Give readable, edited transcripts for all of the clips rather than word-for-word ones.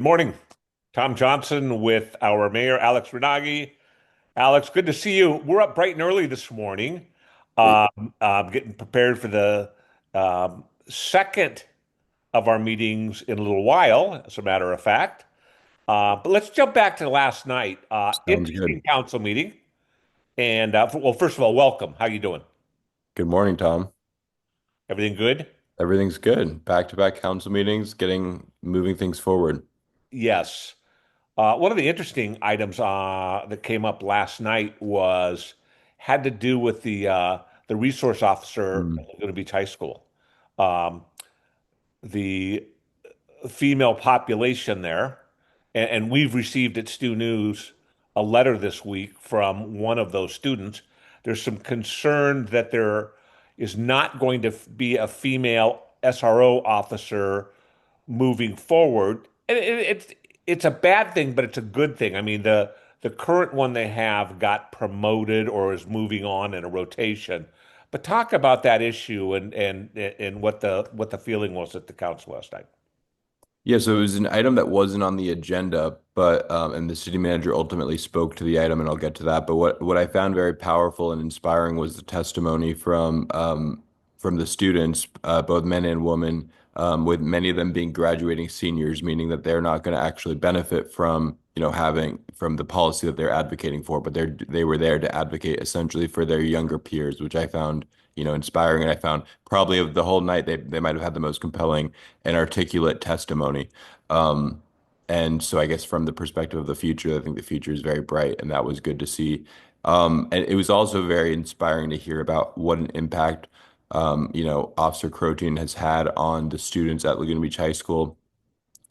morning. Tom Johnson with our mayor, Alex Rounaghi. Alex, good to see you. We're up bright and early this morning, getting prepared for the second of our meetings in a little while, as a matter of fact. But let's jump back to last night. Sounds good. Interesting council meeting. And well, first of all, welcome. How you doing? Good morning, Tom. Everything good? Everything's good. Back-to-back council meetings, moving things forward. Yes. One of the interesting items that came up last night was had to do with the resource officer Mm. at Laguna Beach High School. Um, the female population there, and we've received at Stu News a letter this week from one of those students. There's some concern that there is not going to be a female SRO officer moving forward. And it's a bad thing, but it's a good thing. I mean, the current one they have got promoted or is moving on in a rotation. But talk about that issue and what the feeling was at the council last night. Yeah, so it was an item that wasn't on the agenda, but and the city manager ultimately spoke to the item, and I'll get to that. But what I found very powerful and inspiring was the testimony from the students, both men and women, with many of them being graduating seniors, meaning that they're not going to actually benefit from, having from the policy that they're advocating for, but they were there to advocate essentially for their younger peers, which I found, inspiring. And I found probably of the whole night they might have had the most compelling and articulate testimony. Um, and so I guess from the perspective of the future, I think the future is very bright, and that was good to see. And it was also very inspiring to hear about what an impact, Officer Crotin has had on the students at Laguna Beach High School,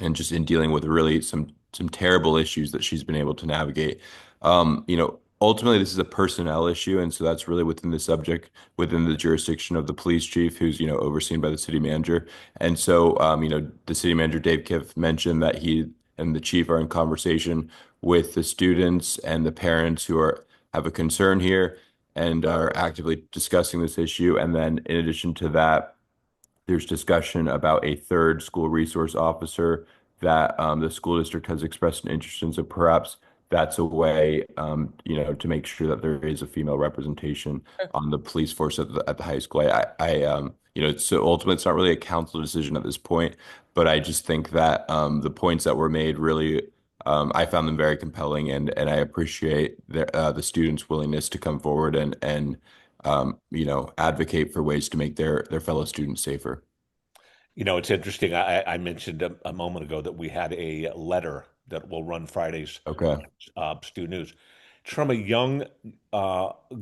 and just in dealing with really some terrible issues that she's been able to navigate. Ultimately, this is a personnel issue, and so that's really within the jurisdiction of the police chief, who's overseen by the city manager. And so, the city manager Dave Kiff mentioned that he and the chief are in conversation with the students and the parents who are have a concern here and are actively discussing this issue. And then, in addition to that, there's discussion about a third school resource officer that the school district has expressed an interest in. So perhaps that's a way, to make sure that there is a female representation on the police force at the high school. So ultimately, it's not really a council decision at this point, but I just think that the points that were made really, I found them very compelling, and I appreciate the students' willingness to come forward and advocate for ways to make their fellow students safer. It's interesting. I mentioned a moment ago that we had a letter that will run Fridays, Okay. Stu News. It's from a young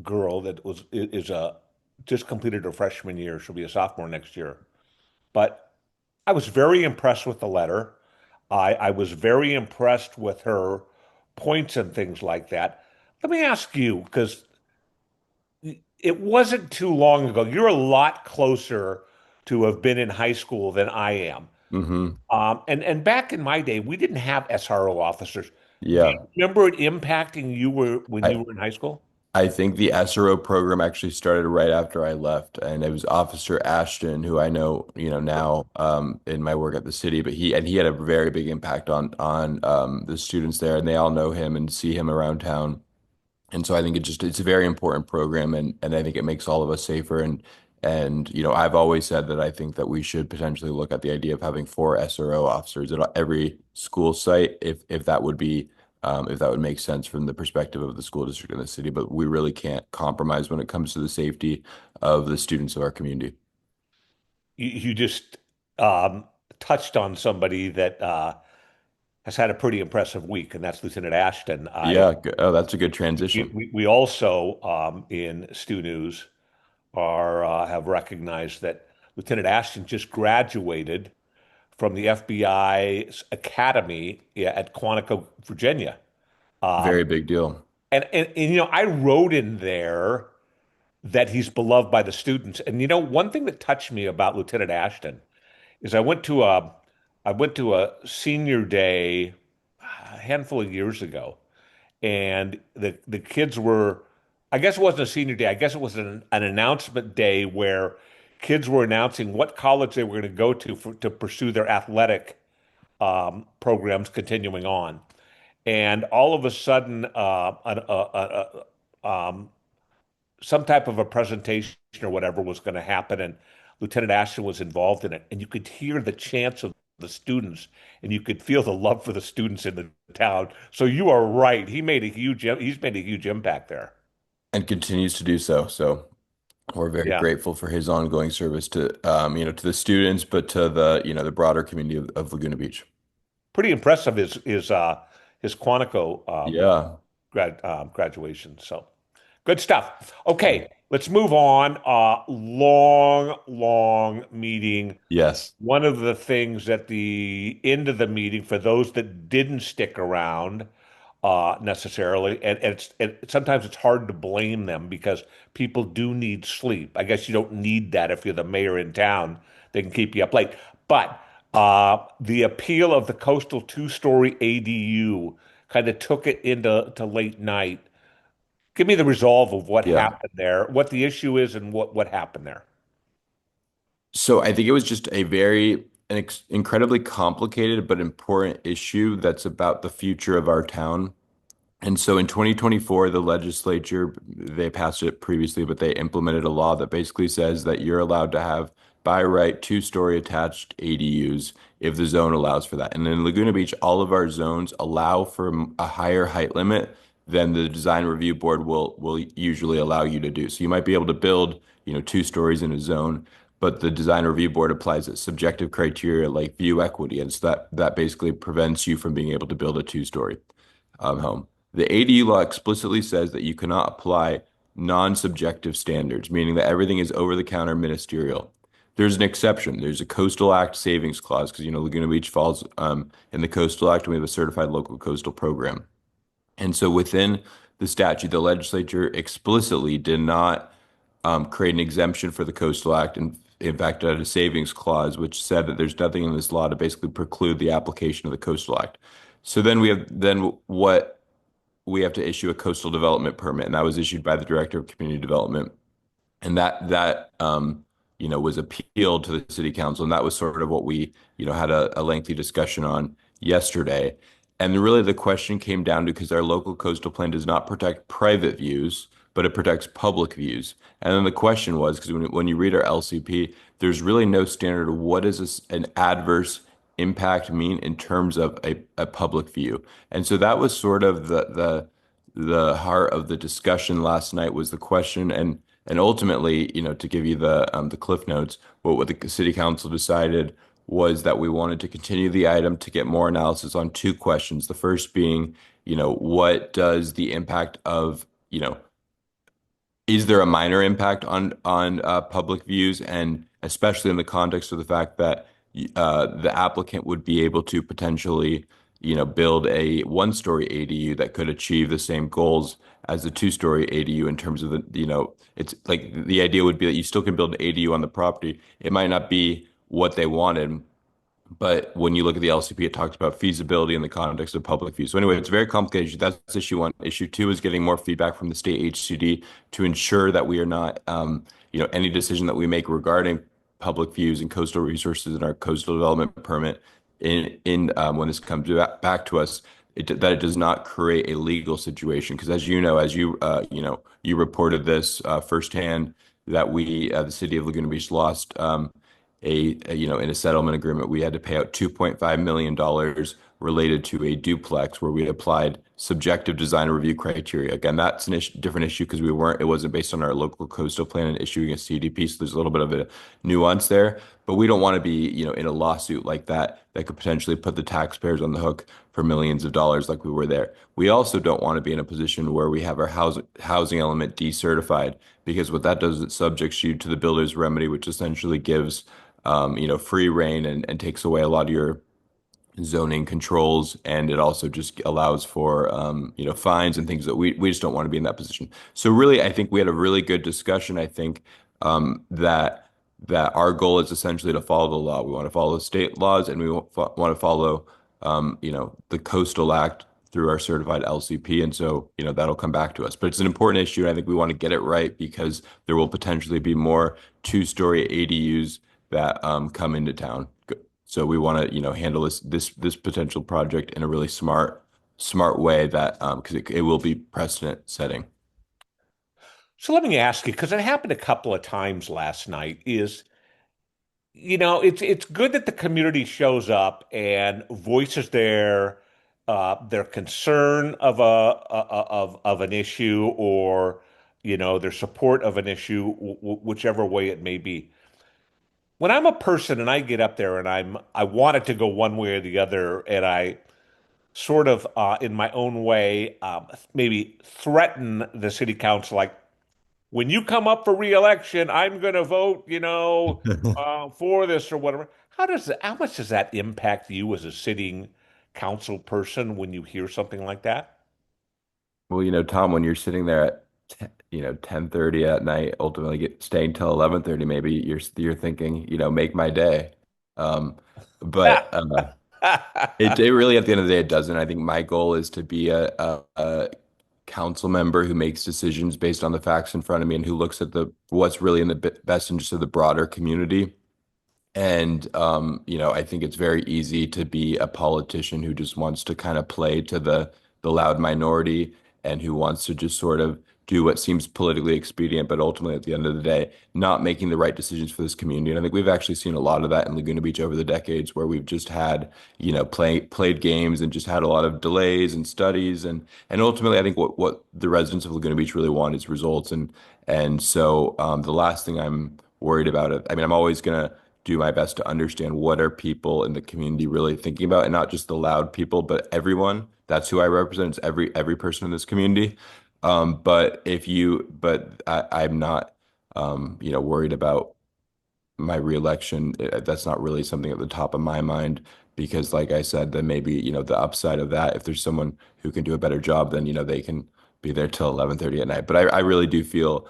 girl that is a just completed her freshman year. She'll be a sophomore next year. But I was very impressed with the letter. I was very impressed with her points and things like that. Let me ask you, because it wasn't too long ago. You're a lot closer to have been in high school than I am. Hmm. And back in my day, we didn't have SRO officers. Do Yeah. you remember it impacting you when I you were in high school? I think the SRO program actually started right after I left, and it was Officer Ashton, who I know, now in my work at the city, but he had a very big impact on the students there, and they all know him and see him around town. And so I think it's a very important program, and I think it makes all of us safer. And I've always said that I think that we should potentially look at the idea of having four SRO officers at every school site, if that would make sense from the perspective of the school district and the city. But we really can't compromise when it comes to the safety of the students of our community. You just um, touched on somebody that has had a pretty impressive week, and that's Lieutenant Ashton. Yeah. Oh, that's a good We, transition. we, we also in Stu News are have recognized that Lieutenant Ashton just graduated from the FBI's Academy at Quantico, Virginia. Um, Very big deal. and I wrote in there that he's beloved by the students. And one thing that touched me about Lieutenant Ashton is I went to a senior day a handful of years ago, and the kids were, I guess it wasn't a senior day, I guess it was an announcement day where kids were announcing what college they were going to go to to pursue their athletic programs continuing on. And all of a sudden, some type of a presentation or whatever was going to happen, and Lieutenant Ashton was involved in it, and you could hear the chants of the students, and you could feel the love for the students in the town. So you are right. He's made a huge impact there. and continues to do so. So we're very Yeah. grateful for his ongoing service to, to the students, but to the, the broader community of Laguna Beach. Pretty impressive his Quantico Yeah. graduation. So good stuff. Okay, let's move on. Long meeting. Yes. One of the things at the end of the meeting, for those that didn't stick around necessarily, and sometimes it's hard to blame them because people do need sleep. I guess you don't need that if you're the mayor in town. They can keep you up late. But the appeal of the coastal two-story ADU kind of took it into late night. Give me the resolve of what Yeah. happened there, what the issue is, and what happened there. So I think it was just an incredibly complicated but important issue that's about the future of our town. And so in 2024, the legislature, they passed it previously, but they implemented a law that basically says that you're allowed to have by right two-story attached ADUs if the zone allows for that. And in Laguna Beach, all of our zones allow for a higher height limit than the design review board will usually allow you to do. So you might be able to build, two stories in a zone, but the design review board applies a subjective criteria like view equity, and so that basically prevents you from being able to build a two-story home. The ADU law explicitly says that you cannot apply non-subjective standards, meaning that everything is over-the-counter ministerial. There's an exception. There's a Coastal Act savings clause because Laguna Beach falls in the Coastal Act, and we have a certified local coastal program. And so within the statute, the legislature explicitly did not create an exemption for the Coastal Act, and in fact, it had a savings clause which said that there's nothing in this law to basically preclude the application of the Coastal Act. So we have to issue a coastal development permit, and that was issued by the director of community development, and that was appealed to the city council, and that was sort of what we had a lengthy discussion on yesterday. And really the question came down to, because our local coastal plan does not protect private views, but it protects public views. And then the question was, because when you read our LCP, there's really no standard of what does an adverse impact mean in terms of a public view. And so that was sort of the heart of the discussion last night, was the question. And ultimately, to give you the cliff notes, what the city council decided was that we wanted to continue the item to get more analysis on two questions. The first being, what does the impact of, is there a minor impact on public views, and especially in the context of the fact that the applicant would be able to potentially, build a one-story ADU that could achieve the same goals as the two-story ADU in terms of it's like the idea would be that you still can build an ADU on the property. It might not be what they wanted, but when you look at the LCP, it talks about feasibility in the context of public view. So anyway, it's very complicated. That's issue one. Issue two is getting more feedback from the state HCD to ensure that we are not, any decision that we make regarding public views and coastal resources in our coastal development permit in when this comes back to us, that it does not create a legal situation. Because as you reported this firsthand, that the city of Laguna Beach lost in a settlement agreement, we had to pay out $2.5 million related to a duplex where we applied subjective design review criteria. Again, that's a different issue because it wasn't based on our local coastal plan and issuing a CDP. So there's a little bit of a nuance there, but we don't want to be, in a lawsuit like that could potentially put the taxpayers on the hook for millions of dollars like we were there. We also don't want to be in a position where we have our housing element decertified, because what that does, it subjects you to the builder's remedy, which essentially gives free reign and takes away a lot of your zoning controls, and it also just allows for fines and things that we just don't want to be in that position. So really, I think we had a really good discussion. I think that our goal is essentially to follow the law. We want to follow state laws, and we want to follow the Coastal Act through our certified LCP, and so that'll come back to us. But it's an important issue, and I think we want to get it right because there will potentially be more two-story ADUs that come into town. So we want to, handle this potential project in a really smart way that because it will be precedent setting. So let me ask you, because it happened a couple of times last night, it's good that the community shows up and voices their concern of an issue, or their support of an issue, whichever way it may be. When I'm a person and I get up there and I want it to go one way or the other, and I sort of in my own way maybe threaten the city council, like, when you come up for reelection, I'm going to vote, for this or whatever. How much does that impact you as a sitting council person when you hear something like that? Well, Tom, when you're sitting there at 10:30 at night, ultimately staying till 11:30, maybe you're thinking, make my day. Um, but it really at the end of the day it doesn't. I think my goal is to be a council member who makes decisions based on the facts in front of me and who looks at the what's really in the best interest of the broader community. And I think it's very easy to be a politician who just wants to kind of play to the loud minority and who wants to just sort of do what seems politically expedient, but ultimately at the end of the day, not making the right decisions for this community. And I think we've actually seen a lot of that in Laguna Beach over the decades, where we've just had, played games and just had a lot of delays and studies. And ultimately, I think what the residents of Laguna Beach really want is results. And so the last thing I'm worried about it. I mean, I'm always gonna do my best to understand what are people in the community really thinking about, and not just the loud people, but everyone. That's who I represent. It's every person in this community. I'm not, worried about my reelection. That's not really something at the top of my mind because, like I said, then maybe, the upside of that, if there's someone who can do a better job, then, they can be there till 11:30 at night. But I really do feel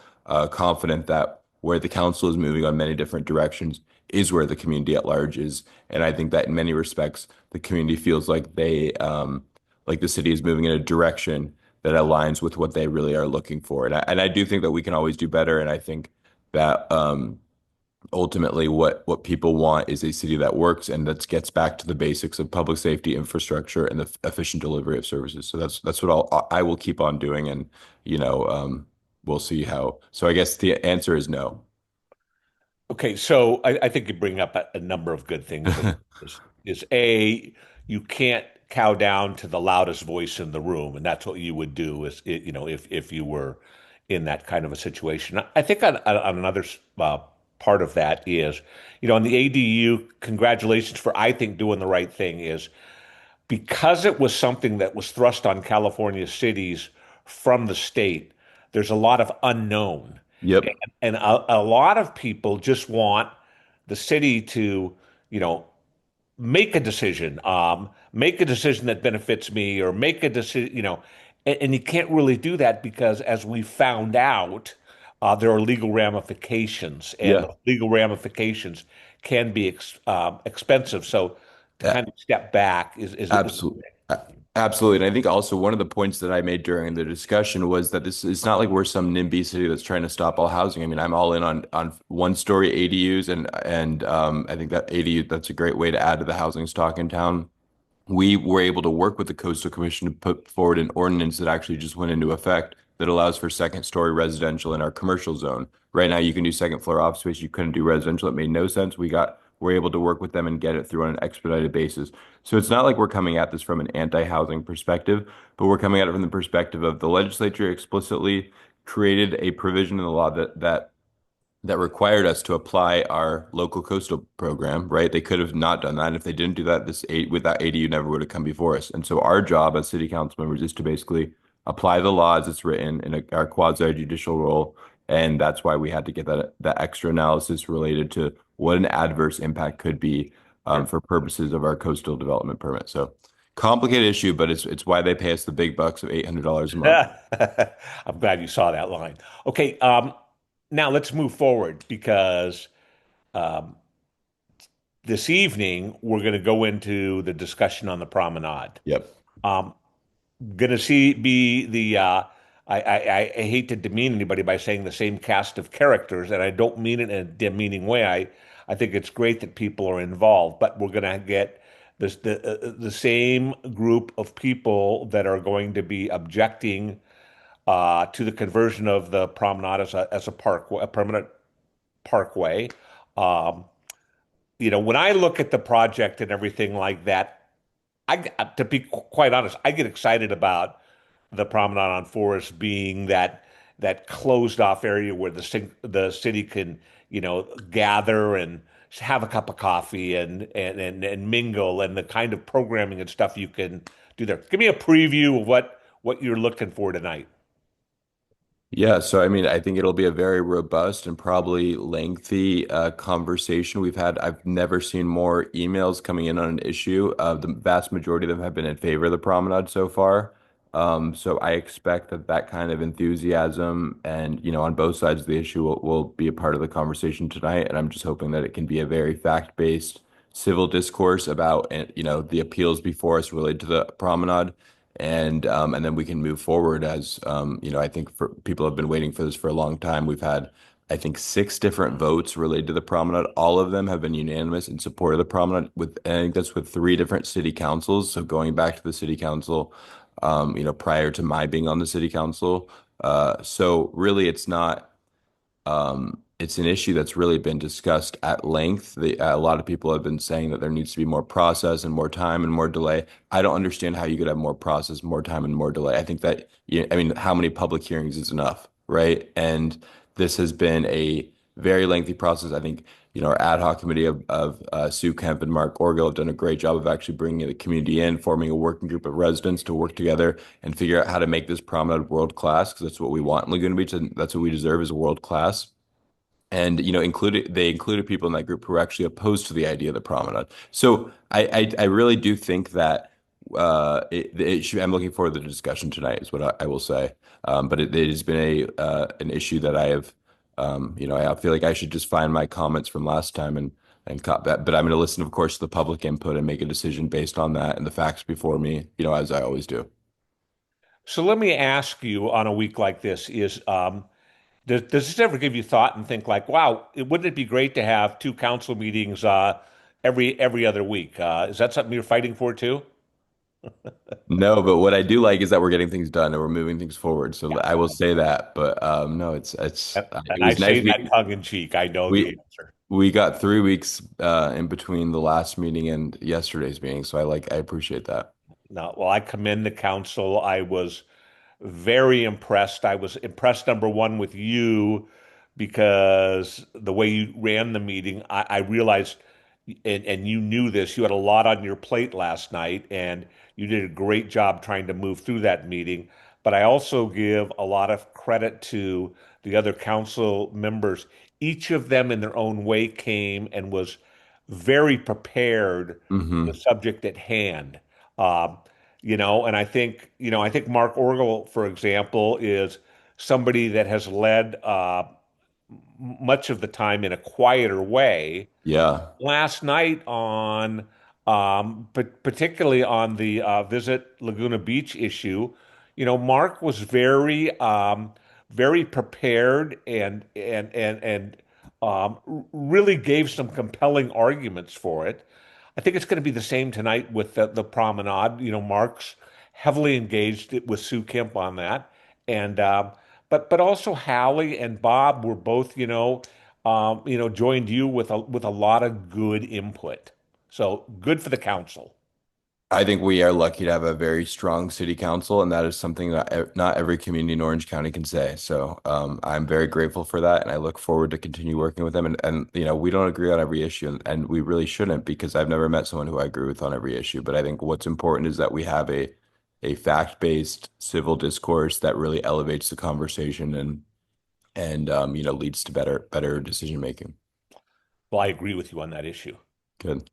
confident that where the council is moving on many different directions is where the community at large is. And I think that in many respects, the community feels like like the city is moving in a direction that aligns with what they really are looking for. And I do think that we can always do better. And I think that, ultimately what people want is a city that works and that gets back to the basics of public safety infrastructure and the efficient delivery of services. So that's what I will keep on doing, and we'll see how. So I guess the answer is no. Okay, so I think you bring up a number of good things. Is A, you can't cow down to the loudest voice in the room, and that's what you would do if you were in that kind of a situation. I think on another part of that is, on the ADU, congratulations for, I think, doing the right thing, is because it was something that was thrust on California cities from the state. There's a lot of unknown. Yep. And a lot of people just want the city to, you know, make a decision that benefits me, or make a decision, and you can't really do that because, as we found out, there are legal ramifications, and the Yeah. legal ramifications can be expensive. So to kind of step back is Absolutely. Absolutely. And I think also one of the points that I made during the discussion was that this it's not like we're some NIMBY city that's trying to stop all housing. I mean, I'm all in on one-story ADUs, and I think that ADU, that's a great way to add to the housing stock in town. We were able to work with the Coastal Commission to put forward an ordinance that actually just went into effect that allows for second story residential in our commercial zone. Right now, you can do second floor office space. You couldn't do residential. It made no sense. We're able to work with them and get it through on an expedited basis. So it's not like we're coming at this from an anti-housing perspective, but we're coming at it from the perspective of the legislature explicitly created a provision in the law that required us to apply our local coastal program, right? They could have not done that. And if they didn't do that, with that ADU never would have come before us. And so our job as city council members is to basically apply the law as it's written in our quasi judicial role. And that's why we had to get that extra analysis related to what an adverse impact could be sure. for purposes of our coastal development permit. So complicated issue, but it's why they pay us the big bucks of $800 a month. I'm glad you saw that line. Okay, now let's move forward, because um, this evening we're going to go into the discussion on the promenade. Yep. Um, Going to see be the I hate to demean anybody by saying the same cast of characters, and I don't mean it in a demeaning way. I think it's great that people are involved, but we're going to get the same group of people that are going to be objecting to the conversion of the promenade as a park, a permanent parkway. Um, when I look at the project and everything like that, to be quite honest, I get excited about the Promenade on Forest being that closed off area where the city can, gather and have a cup of coffee and mingle and the kind of programming and stuff you can do there. Give me a preview of what you're looking for tonight. Yeah, so I mean, I think it'll be a very robust and probably lengthy conversation we've had. I've never seen more emails coming in on an issue. The vast majority of them have been in favor of the promenade so far. So I expect that that kind of enthusiasm and, on both sides of the issue will be a part of the conversation tonight. And I'm just hoping that it can be a very fact-based civil discourse about, the appeals before us related to the promenade and then we can move forward as I think for people have been waiting for this for a long time. We've had, I think, six different votes related to the promenade. All of them have been unanimous in support of the promenade. I think that's with three different city councils. So going back to the city council, prior to my being on the city council. So really, it's an issue that's really been discussed at length. A lot of people have been saying that there needs to be more process and more time and more delay. I don't understand how you could have more process, more time, and more delay. I think that, I mean, how many public hearings is enough, right? And this has been a very lengthy process. I think, our ad hoc committee of Sue Kemp and Mark Orgill have done a great job of actually bringing the community in, forming a working group of residents to work together and figure out how to make this promenade world class, because that's what we want in Laguna Beach, and that's what we deserve, is world class. And they included people in that group who were actually opposed to the idea of the promenade. So I really do think that I'm looking forward to the discussion tonight is what I will say. But it has been an issue that I have, I feel like I should just find my comments from last time and cut that. But I'm going to listen, of course, to the public input and make a decision based on that and the facts before me, as I always do. So let me ask you on a week like this is does this ever give you thought and think like, wow, wouldn't it be great to have two council meetings every other week? Is that something you're fighting for too? No, but what I do like is that we're getting things done and we're moving things forward. So Yeah. I will say that. But no, it And I was nice. say that tongue in cheek. I know the We answer. we got 3 weeks in between the last meeting and yesterday's meeting, so I appreciate that. No, well, I commend the council. I was very impressed. I was impressed, number one, with you because the way you ran the meeting, I realized, and you knew this, you had a lot on your plate last night, and you did a great job trying to move through that meeting. But I also give a lot of credit to the other council members. Each of them, in their own way, came and was very prepared for the Hmm. subject at hand. Um, and I think Mark Orgel, for example, is somebody that has led much of the time in a quieter way. Yeah. Last night on, but particularly on the Visit Laguna Beach issue, Mark was very prepared and really gave some compelling arguments for it. I think it's going to be the same tonight with the promenade. Mark's heavily engaged with Sue Kemp on that, and but also Hallie and Bob were both joined you with a lot of good input. So good for the council. I think we are lucky to have a very strong city council, and that is something that not every community in Orange County can say. So I'm very grateful for that, and I look forward to continue working with them. And we don't agree on every issue, and we really shouldn't, because I've never met someone who I agree with on every issue. But I think what's important is that we have a fact-based civil discourse that really elevates the conversation and leads to better decision making. Well, I agree with you on that issue. Good.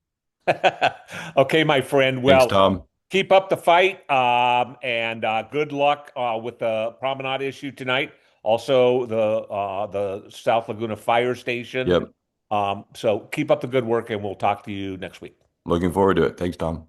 Okay, my friend. Thanks, Well, Tom. keep up the fight, and good luck with the promenade issue tonight. Also, the South Laguna Fire Station. Yep. So keep up the good work, and we'll talk to you next week. Looking forward to it. Thanks, Tom.